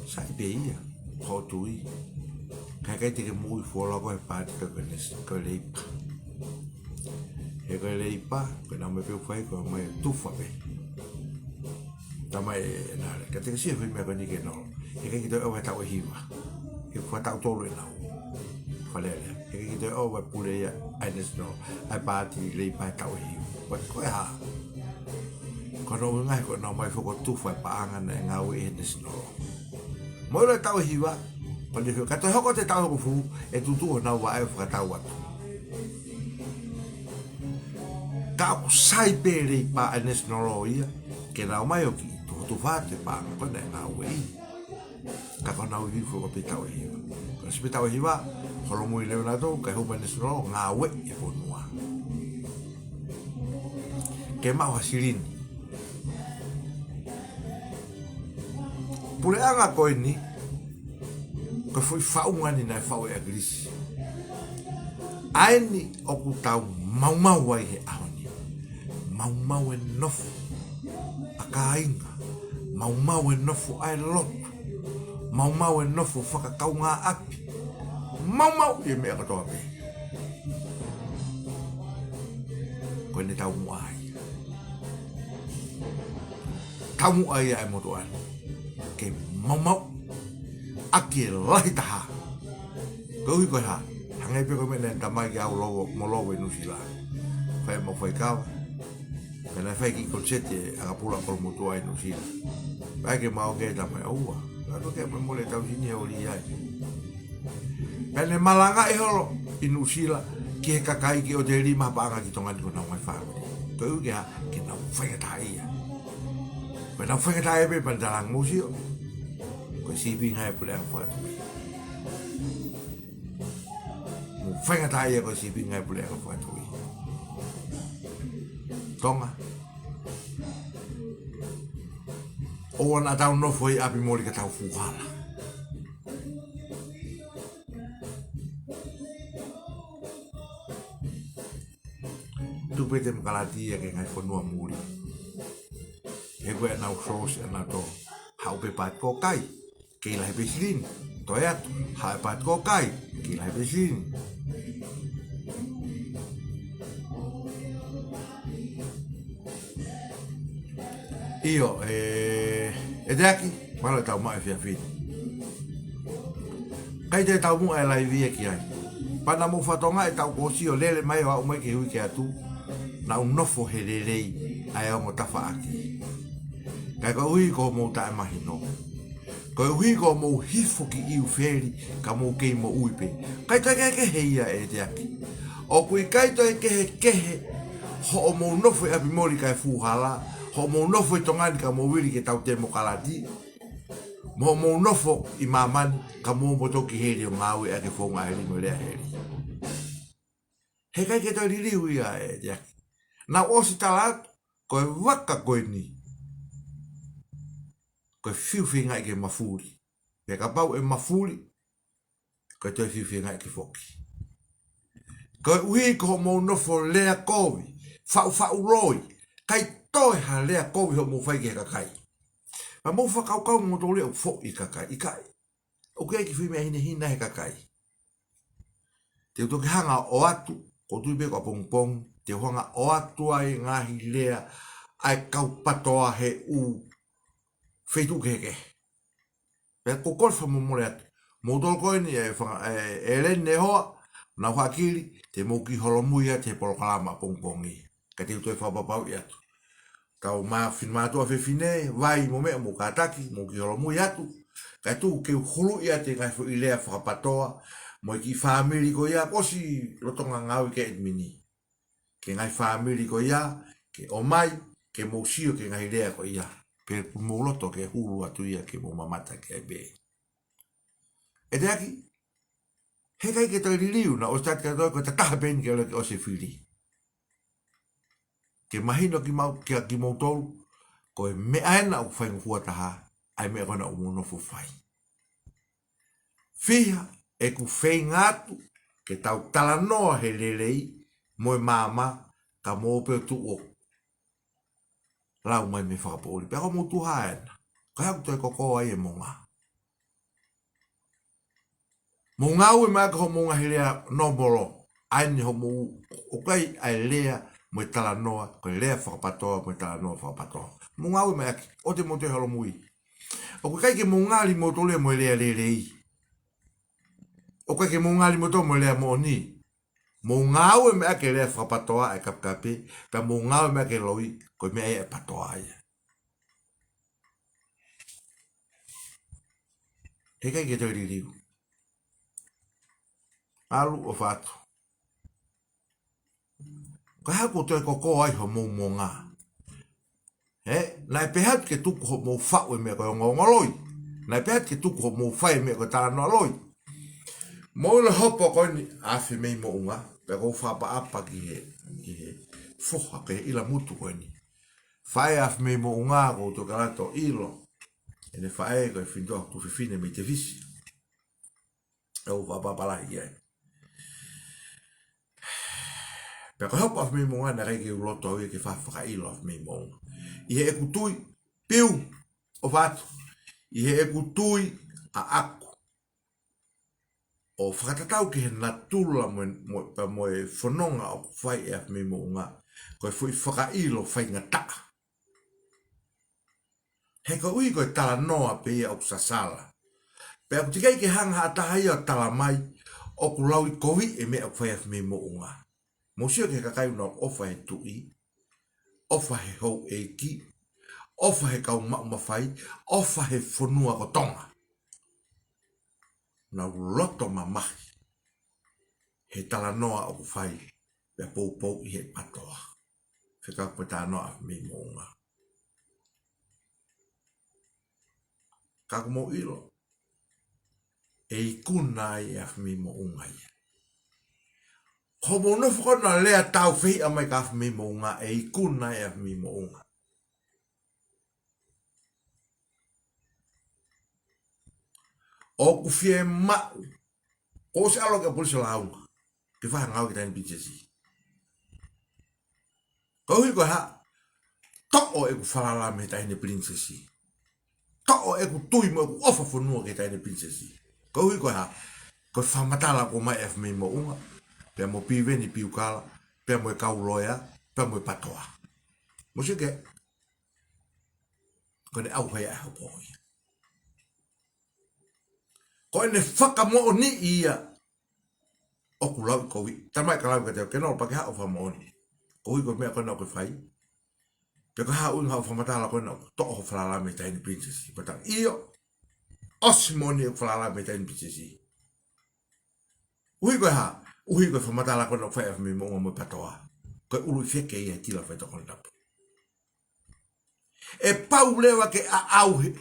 Sai pe ia. Ho tui. Kai te ke mui fuola ko e pāti ko ripa. E ko ripa. Ko na me pio whai ko mai tufa pe. Tamai nare, ka te kasi e whi mea koni ke nolo. E kai ki toi owa tau e hiwa. E kua tau tolu e nau. Whalelea. E kai ki toi owa pule ia aines no. Ai pāti lei pai tau e hiwa. Wat koe ha. Kono ngai koe nau mai whoko tufa e paangana e ngau e aines no. Moira tau e hiwa. Pali hiwa. Ka toi hoko te tau hoko fu. E tutu o nau wa e whakatau atu. Ka aku sai pe lei pa aines no lo ia. Ke nau mai o ki. Tu fate pa ko na nga we ka ko na wi fo pe tau hi ko se pe tau hi va ko lo muy le na to ka ho manes no nga we e po noa ke ma wa sirin pure anga ko ni ko foi fa un ani na fa we a gris ai o ku tau mau wa he ahoni mau e nof akainga mau e nofu ai lotu. Mau e nofu whakakau ngā api. Mau e mea katoa pe. Koe ne tau mua ai. Tau mua ai ai moto ai. Ke mau. Aki e lahi taha. Koe koe ha. Hangai pe koe mene tamai ki au logo mo logo e Nusila. Whai mau whai kawa. Pena whai ki konsete agapura kolo motu ai Nusila. Vai ke mau ke tamai aua. Lato ke mai mole tau sini o li ai. Pene malanga e holo i Nusila ki he kakai ki o te rima paanga ki tonga niko nau mai whāmuri. Koe uke ha ki nau whaigatai ia. Koe nau whaigatai pe pan talang musio. Koe sipi ngai pule ang whaatui. Mu whaigatai ia koe sipi ngai pule ang whaatui. Tonga. O na tau no foi api mori ka tau fuhala. Tu pete mkalati ya ke ngai fonua muri. E koe nau sos e na to hau pe pat ko kai. Ke ilahi pe silin. Toya hau pat ko kai. Ke ilahi pe silin. Io, e deki, malo tau mai fia fia. Kai te tau mu e lai via ki ai. Pana mu whatonga e tau kosi o lele mai o au mai ke hui ke atu. Na un nofo he lelei ai au mo tafa aki. Kai ka ui ko mo ta e mahi no. Kai ui ko mo hifo ki iu feri ka mo kei mo uipe. Kai ke heia e te aki. O kui kai to e kehe ho o mo nofo e api mori kai fuhala. Ho mo nofo i tongani ka mo wiri ke tau te mo kalati. Mo nofo i mamani ka mo moto ki heri o ngawe a ke fonga heri mo lea heri. He kai ke toi riri hui a e te aki. Na osi talat, koe waka koe ni. Koe whiwhinga i ke mafuri. Ke ka pau e mafuri, koe toi whiwhinga i ke foki. Koe ui ko mo nofo lea kovi, whau roi, kai toi ha lea kovi ho mo whai ke kakai. Ma mo whakaukau mo tole o fo i kakai, i kai. O kei ki whime hine hina he kakai. Te utoki hanga o atu, ko tui pe ko pong, te hanga o atu ai ngahi lea, ai kau patoa he u wheitu keke. Pea ko korfa mo more atu. Mo tol koe ni e lene hoa, na wakili, te mo ki holomuia te polokalama pongpongi. Ka te utoi whapapau i atu. Kau maa whinmatua whine, vai mo mea mo kataki, mo ki holomui atu. Ka tu ke hulu ia te ngai fu ilea whakapatoa, mo ki whamiri ko ia, kosi rotonga ngau ke edmini. Ke ngai whamiri ko ia, ke o mai, ke mo sio ke ngai lea ko ia. Pe mo loto ke hulu atu ia ke mo mamata ke be. E te aki, he kai ke toi riliu na o stat ka toi ko ta taha pen ke ole ke o se whiri. Ke mahino ki mau ke ki mau tolu, ko e me aena o whaingu fuataha, ai mea kona o mono fu whai. Whiha e ku whai ngātu, ke tau talanoa he lelei, moe māma, ka mōpeo tu o. Lau mai me whakapori, pēko mō tu haena, ka haku toi koko ai e monga. Mō ngau e mea ka ho monga he lea nomoro, aini ho mō, o kai ai lea, mo tala noa, ko lea whakapatoa, mo tala noa whakapatoa. Mo ngau me aki, o te mo te halomui. O kai ke mo ngali mo tole mo lea lei. O kai ke mo ngali mo to mo lea mo ni. Mo ngau me aki lea whakapatoa e kapkape, pa mo ngau me aki loi, ko me e patoa ia. He kai ke toi ririu. Alu o whatu. Ka hako toi koko ai ho mo ngā. Nai pehat ke tuku ho mo whau e mea koe ngongoloi. Nai pehat ke tuku ho mo whai mea koe tāna noa loi. Mo le hopo koe ni awhi mei mo unga. Pea kou whapa apa ki he foha ke ila mutu koe ni. Whai awhi mei mo unga kou to karato ilo. E ne whae koe whindoa tu whiwhine mei te visi. E o whapa palahi ai. Pea koe hopo awhi mei mo unga na reike u loto au e ke whawhaka ilo awhi mei mo unga. I he eku tui, piu, o whatu. I he eku tui, a aku. O whakatatau ki he natula mo e whanonga o whai e awhi mo unga. Koe fui whakailo whai ngata. He ka ui koe tala noa pe ia o sasala. Pea ku tikai ke hanga atahaia o tala mai, o ku lau i kovi e mea o whai awhi mo unga. Mo sio ke kakai una ofa he tui, ofa he hou e ki, ofa he kau mawhai, ofa he whanua ko tonga. Na loto mamahi. He tala noa o whai, pea pou i he patoa. Whika koe tā noa me monga. Kako mo ilo. E i kuna i a me mo unga ia. Ko mo no whakona lea tau whi a mai ka me mo unga, e i kuna i a me mo unga. O ku fie mau. O se alo ke polisi launga. Ke whaha ngau ki tani bitesi. Ko hui koe ha. Toko e ku whalala me taine princesi. Toko e ku tui mo e ku ofa whanua ke taine princesi. Ko hui koe ha. Koe whamatala ko mai e me mo unga. Pea mo piweni piukala. Pea mo e kauloia. Pea mo e patoa. Mo se ke. ko ne au hea ho po ia ko ne whakamo'o ni ia o ku lau ko wi tamai ka lau ka te no pa ka o whamo'o ni ko ko mea ko na ko fai pe ko ha un ha whamatala ko na to ho whalala me tai ni princess pata io osmoni o whalala me tai ni princess ui ko ha ui ko whamatala ko na whai me mo patoa ko ulu feke ia tila whai toko na e pau lewa ke a auhe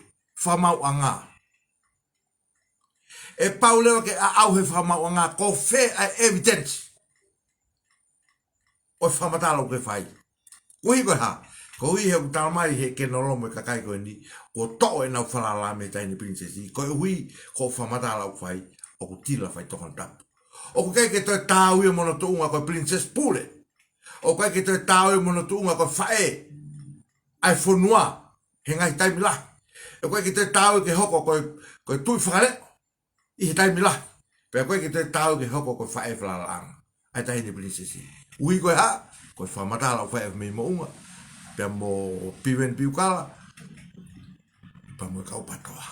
whamau anga. E pau lewa ke a auhe whamau anga ko fe a evidence. O whamatala ke whai. Ui koe ha, ko hui he utala mai he ke nolomo e kakai koe ni, o to'o e nau whalala me taini princesi, ko hui ko whamatala ke whai, o ku tila whai tokon tapu. O ku kei ke toi tāu i mono tuunga koe princess pule. O kei ke toi tāu i mono tuunga koe whae. Ai whanua, he ngai taimi lahi. E koe ki te tāu ke hoko koe tui whakare, i he taimi lahi. Pea koe ki te tāu ke hoko koe whae whalaranga. Ai tahini princesi. Ui koe ha, koe whamatala o whae me mo unga. Pea mo piwen piukala, pa mo kau patoa.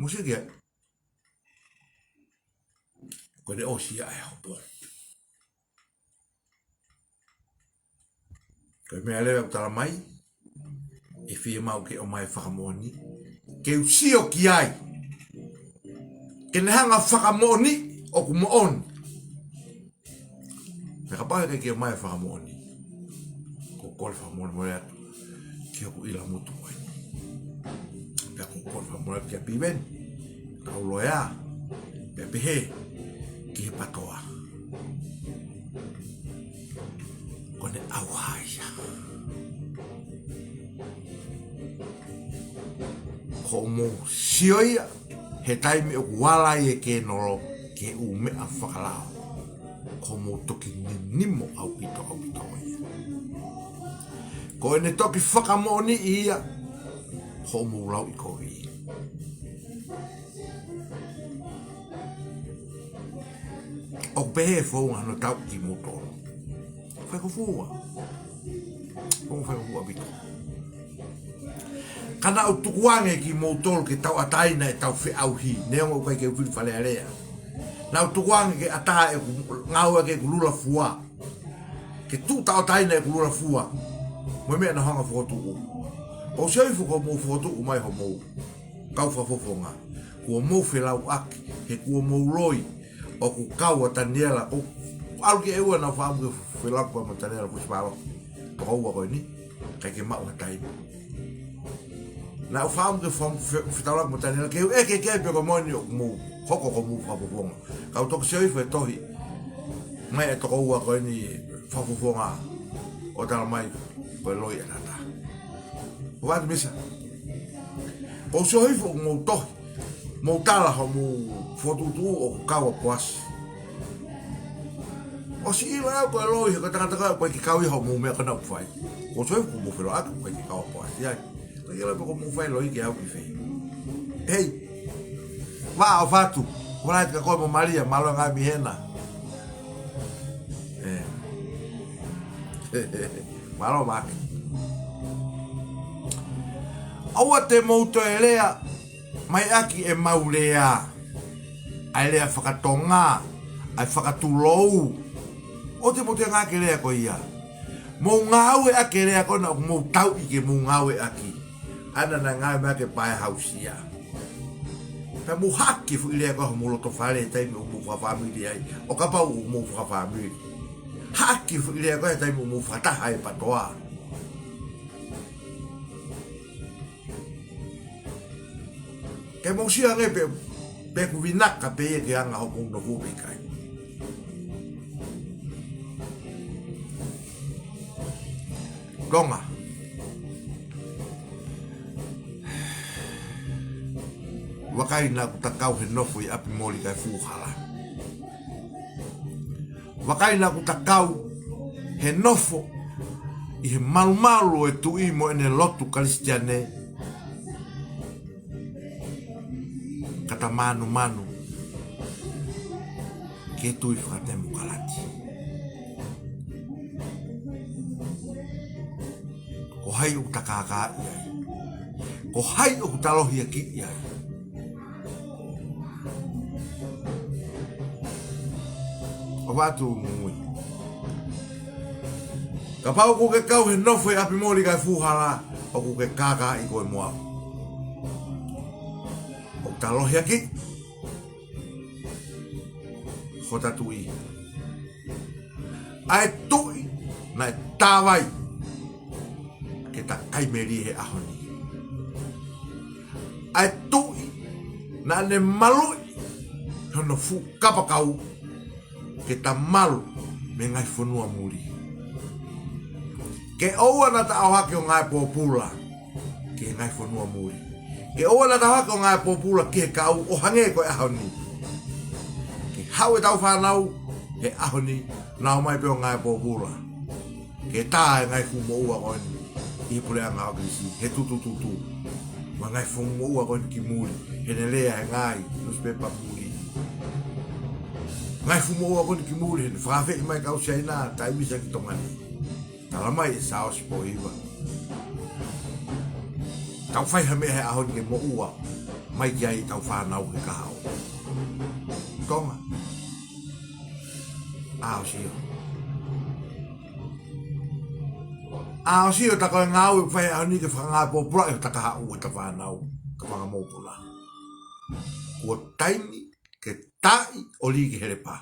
Musiki e. Koe ne osia e hopo. Koe mea lewa utala mai, e fie mau ke o mai whakamoni, ke usio ki ai, ke nehanga whakamoni o ku moon. Peka pahe ke o mai whakamoni, ko kore whakamoni mo rea, ki o ku ila mutu mai. Peka ko kore whakamoni ki a piwen, ka uloea, peka pehe, ki he patoa. Kone au haia. Ko mo sioia he taimi o wala e ke noro ke u me a whakalao. Ko mo toki nimo au pito ia. Ko ene toki whakamoni ia, ko mo lau i ko ia. O pehe whaunga no tau ki mo toro. Whai ko fua. Whai ko fua pito. Kana o tukuange ki moutol ke tau ataina e tau whiauhi, neonga ukai ke uwhiri whale area. Na o tukuange ke ata e ngaua ke kulula fua. Ke tu tau ataina e kulula fua. Moe mea na hanga whotu u. O seifu ko mou whotu u mai ho mou. Kau whafofonga. Kua mou whelau aki, he kua mou roi. O ku kau a taniela. O alu ke eua na whaamu ke whelau kua ma taniela kusparo. Toko ua koe ni. Kai ke mau hataina. Na o whaamu ke whetaurak mo tani, ke eke pe ko moni o mu, hoko ko mu whapuponga. Kau toko seifu e tohi, mai e toko ua koe ni whapuponga o tala mai koe loi e tata. O wadu misa. Ko seifu o mu tohi, mu tala ho mu whotutu o kaua poasi. O si ila koe loi, ko takataka koe ki kaui ho mu mea kana upwhai. Ko seifu mu whiro aku koe ki kaua poasi. Ia ko mo fai loi ke au ki fei. Hey. Va o fatu. Ora ka ko mo Maria malo nga mi hena. Malo mak. Awa te mo to elea mai aki e maulea. Ai lea whakatonga. Ai whakatulou. O te mo te ngā ke lea ko ia. Mo ngau e ake lea ko na mo tau i ke mo ngau e aki. Ana na ngai mea ke pae hausia. Pea mu haki fu ilea koha mu loto whare taimi o mu whawhamiri ai. O ka pau o mu whawhamiri. Haki fu ilea koha taimi o mu whataha e patoa. Ke mo sia nge pe ku vinaka pe e ke anga ho kong no fubi kai. Gonga. Wakai na kutakau he nofo i api moli kai fuhala. Wakai na kutakau he nofo i he malumalu e tui mo ene lotu kalistiane. Kata manu ke tui whakatemu kalati. O hai utakaka iai. Ko hai o talohi a ki ai. O watu mui. Ka pau ko ke kau he nofo e api mori kai fuhala o ko ke kaka i koe moa. O talohi a ki. Ko tatu i. Ai tui na e tāwai ke ta kaimeri he ahoni. Ai tui na ne malui hono fu kapakau ke ta malu me ngai whanua muri. Ke oua na ta awake o ngai pōpula ke ngai whanua muri. Ke oua na ta awake o ngai pōpula ke kau o hange koe ahoni. Ke hau e tau whanau he ahoni nao mai pe o ngai pōpula. Ke tā e ngai fu mo ua koe i pule a ngā kisi he tutututu. Ma ngai fu mo ua koe ki muri. He ne lea he ngai nuspepa muri. Ngai fu mo ua koe ki muri. He ne whawhi mai kau siaina tai wisa ki tongani. Tala mai e sao si po iwa. Tau whai ha mea he ahoni ke mo ua. Mai ki ai tau whanau he kahao. Tonga. Ao sio. Ao sio ta koe ngau e whai ahoni ke whangā pōpura e taka hau e ta whanau. Ka whanga mōpula. Kua taimi ke tai o li ki here pā.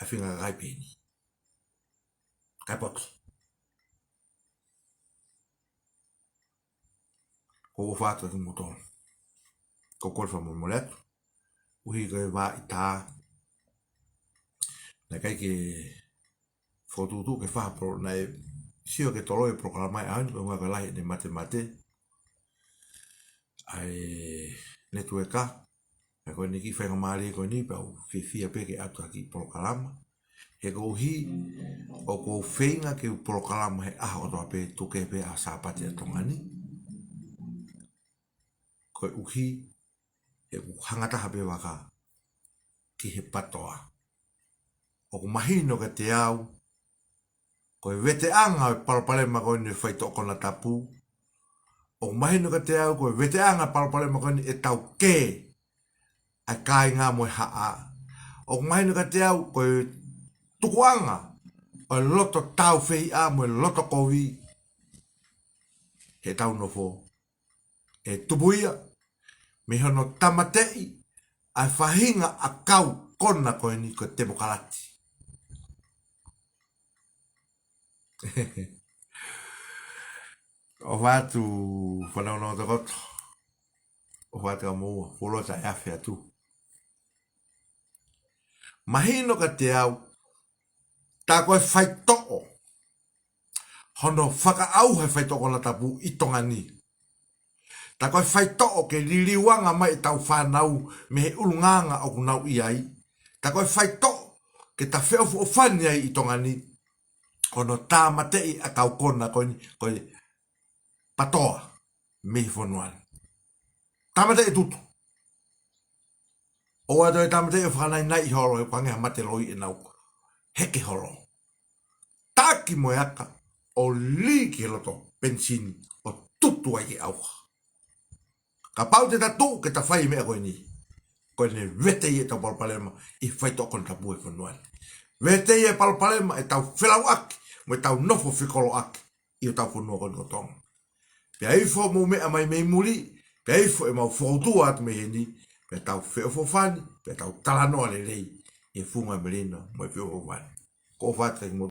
A whinga kai pēni. Kai poki. Ko o whātua ki motona. Ko kolwha mo moletu. Uhi koe wā i tā. Nā kai ke whotutu ke whapro. Nā e sio ke tolo e proklamai ahani. Ko ngā kai lahi ne mate mate. Ai netu e ka. Nā koe niki whainga maari e koe ni. Pau whiwhia peke atu aki proklama. He ko hi o ko whainga ke proklama he aha o toa pe tuke pe a sāpati a tongani. Koe uhi e ku hangataha pe waka ki he patoa. O ku mahino ke te au. Koe wete anga e palpalema koe ni whaitoko na tapu. O ku mahino ke te au koe wete anga palpalema koe ni e tau ke. A kai ngā moe haa. O ku mahino ke te au koe tukuanga. O loto tau whei a moe loto kowi. He tau nofo. E tupuia. Me hono tamatei. Ai whahinga a kau kona koe ni koe te mokalati. O whātu whanau no te koto. O whātu a mua. Wholota e awhia tu. Mahino ka te au. Tā koe whaitoko. Hono whakaau he whaitoko na tapu i tongani. Tā koe whaitoko ke ririwanga mai tau whanau me he urunganga o kunau i ai. Tā koe whaitoko ke ta wheofu o whani ai i tongani. Hono tā matei a kau kona koe patoa me whanuan. Tā matei tutu. O ato e tā matei o whanai nai horo e pangeha mate loi e nau. Heke horo. Tāki moe aka o li ki loto pensini o tutu ai ki auha. Ka pau te tatu ke ta whai mea koe ni. Koe ne vete i e tau palpalema i whaitoko na tapu e whanuan. Vete i e palpalema e tau whilau aki mo e tau nofo whikolo aki i o tau whanua koe ni tonga. Pea ifo mo mea mai mei muri, pea ifo e mau whautua atu me heni, pea tau wheofofani, pea tau talanoa le rei. E funga merina mo e whio o wani. Ko whātai mo